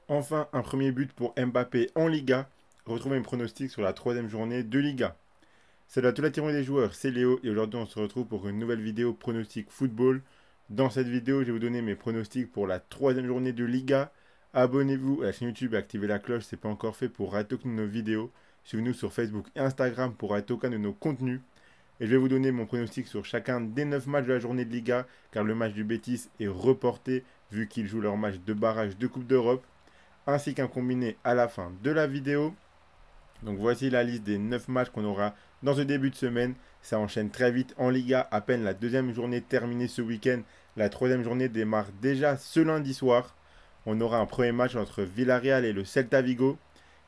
Enfin, un premier but pour Mbappé en Liga. Retrouvez mes pronostics sur la troisième journée de Liga. Salut à tous la team des joueurs, c'est Léo et aujourd'hui on se retrouve pour une nouvelle vidéo pronostic football. Dans cette vidéo, je vais vous donner mes pronostics pour la troisième journée de Liga. Abonnez-vous à la chaîne YouTube et activez la cloche si ce n'est pas encore fait pour rater aucune de nos vidéos. Suivez-nous sur Facebook et Instagram pour rater aucun de nos contenus. Et je vais vous donner mon pronostic sur chacun des 9 matchs de la journée de Liga, car le match du Betis est reporté vu qu'ils jouent leur match de barrage de Coupe d'Europe, ainsi qu'un combiné à la fin de la vidéo. Donc voici la liste des 9 matchs qu'on aura dans ce début de semaine. Ça enchaîne très vite en Liga, à peine la deuxième journée terminée ce week-end. La troisième journée démarre déjà ce lundi soir. On aura un premier match entre Villarreal et le Celta Vigo.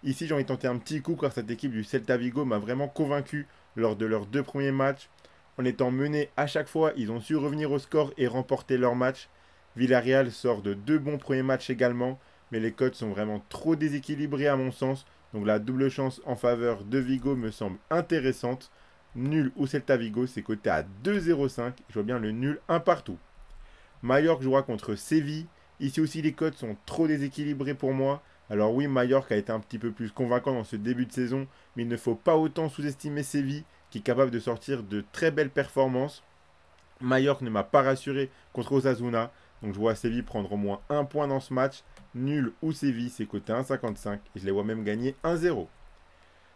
Ici j'ai envie de tenter un petit coup car cette équipe du Celta Vigo m'a vraiment convaincu lors de leurs deux premiers matchs. En étant menés à chaque fois, ils ont su revenir au score et remporter leur match. Villarreal sort de deux bons premiers matchs également, mais les cotes sont vraiment trop déséquilibrées à mon sens. Donc la double chance en faveur de Vigo me semble intéressante. Nul ou Celta Vigo, c'est coté à 2,05. Je vois bien le nul un partout. Mallorca jouera contre Séville. Ici aussi les cotes sont trop déséquilibrées pour moi. Alors oui, Mallorca a été un petit peu plus convaincant dans ce début de saison, mais il ne faut pas autant sous-estimer Séville, qui est capable de sortir de très belles performances. Mallorca ne m'a pas rassuré contre Osasuna, donc je vois Séville prendre au moins un point dans ce match. Nul ou Séville, c'est coté 1,55 et je les vois même gagner 1-0.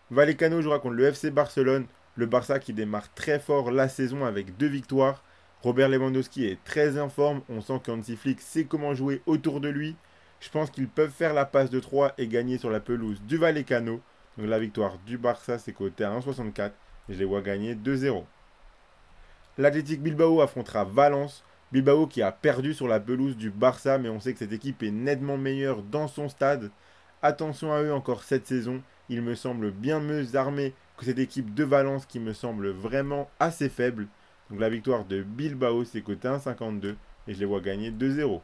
Vallecano jouera contre le FC Barcelone, le Barça qui démarre très fort la saison avec 2 victoires. Robert Lewandowski est très en forme, on sent qu'Hansi Flick sait comment jouer autour de lui. Je pense qu'ils peuvent faire la passe de 3 et gagner sur la pelouse du Vallecano. Donc la victoire du Barça, c'est coté à 1,64 et je les vois gagner 2-0. L'Athletic Bilbao affrontera Valence. Bilbao qui a perdu sur la pelouse du Barça, mais on sait que cette équipe est nettement meilleure dans son stade. Attention à eux encore cette saison. Il me semble bien mieux armé que cette équipe de Valence qui me semble vraiment assez faible. Donc la victoire de Bilbao, c'est coté 1,52 et je les vois gagner 2-0.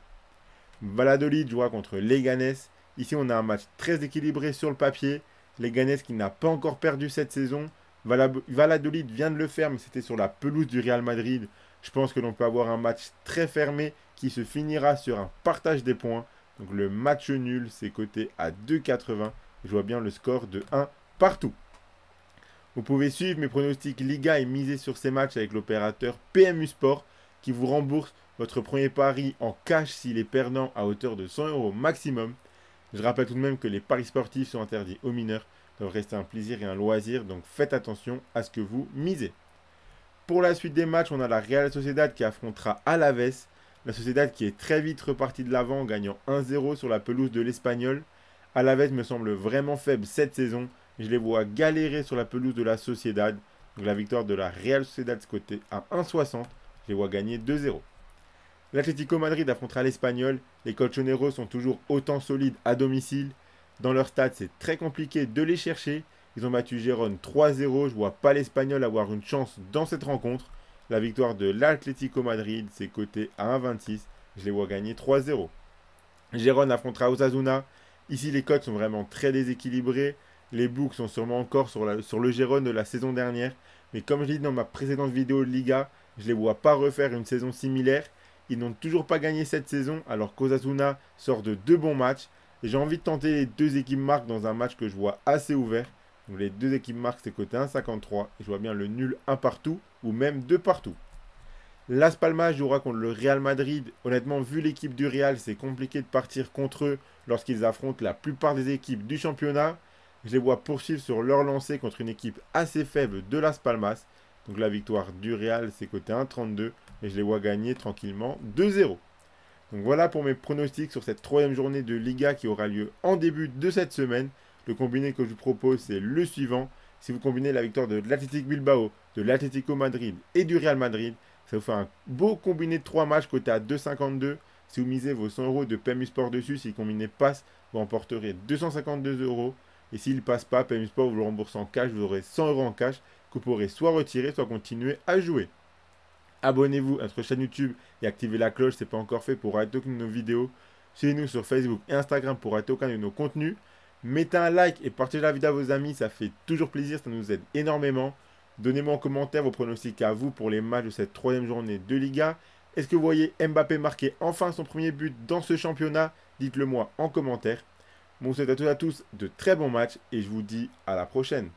Valladolid jouera contre Leganés. Ici, on a un match très équilibré sur le papier. Leganés qui n'a pas encore perdu cette saison. Valladolid vient de le faire, mais c'était sur la pelouse du Real Madrid. Je pense que l'on peut avoir un match très fermé qui se finira sur un partage des points. Donc le match nul, c'est coté à 2,80. Je vois bien le score de 1 partout. Vous pouvez suivre mes pronostics Liga et miser sur ces matchs avec l'opérateur PMU Sport qui vous rembourse votre premier pari en cash s'il est perdant à hauteur de 100 € maximum. Je rappelle tout de même que les paris sportifs sont interdits aux mineurs, doivent rester un plaisir et un loisir, donc faites attention à ce que vous misez. Pour la suite des matchs, on a la Real Sociedad qui affrontera Alaves. La Sociedad qui est très vite repartie de l'avant en gagnant 1-0 sur la pelouse de l'Espagnol. Alaves me semble vraiment faible cette saison. Je les vois galérer sur la pelouse de la Sociedad. Donc la victoire de la Real Sociedad côté à 1,60. Je les vois gagner 2-0. L'Atlético Madrid affrontera l'Espagnol. Les colchoneros sont toujours autant solides à domicile. Dans leur stade, c'est très compliqué de les chercher. Ils ont battu Gérone 3-0. Je ne vois pas l'Espagnol avoir une chance dans cette rencontre. La victoire de l'Atlético Madrid, c'est coté à 1,26. Je les vois gagner 3-0. Gérone affrontera Osasuna. Ici, les cotes sont vraiment très déséquilibrées. Les books sont sûrement encore sur le Gérone de la saison dernière. Mais comme je l'ai dit dans ma précédente vidéo de Liga, je ne les vois pas refaire une saison similaire. Ils n'ont toujours pas gagné cette saison, alors qu'Osasuna sort de 2 bons matchs. Et j'ai envie de tenter les deux équipes marques dans un match que je vois assez ouvert. Donc les deux équipes marques, c'est coté 1,53. Et je vois bien le nul 1 partout, ou même 2 partout. Las Palmas jouera contre le Real Madrid. Honnêtement, vu l'équipe du Real, c'est compliqué de partir contre eux lorsqu'ils affrontent la plupart des équipes du championnat. Je les vois poursuivre sur leur lancée contre une équipe assez faible de Las Palmas. Donc la victoire du Real, c'est coté 1,32. Et je les vois gagner tranquillement 2-0. Donc voilà pour mes pronostics sur cette troisième journée de Liga qui aura lieu en début de cette semaine. Le combiné que je vous propose, c'est le suivant. Si vous combinez la victoire de l'Athletic Bilbao, de l'Atlético Madrid et du Real Madrid, ça vous fait un beau combiné de 3 matchs coté à 2,52. Si vous misez vos 100 € de PMU Sport dessus, si le combiné passe, vous remporterez 252 €. Et s'il ne passe pas, PMU Sport vous le rembourse en cash, vous aurez 100 € en cash que vous pourrez soit retirer, soit continuer à jouer. Abonnez-vous à notre chaîne YouTube et activez la cloche si ce n'est pas encore fait pour rater aucune de nos vidéos. Suivez-nous sur Facebook et Instagram pour rater aucun de nos contenus. Mettez un like et partagez la vidéo à vos amis, ça fait toujours plaisir, ça nous aide énormément. Donnez-moi en commentaire vos pronostics à vous pour les matchs de cette troisième journée de Liga. Est-ce que vous voyez Mbappé marquer enfin son premier but dans ce championnat? Dites-le moi en commentaire. Bon, c'est à tous de très bons matchs et je vous dis à la prochaine.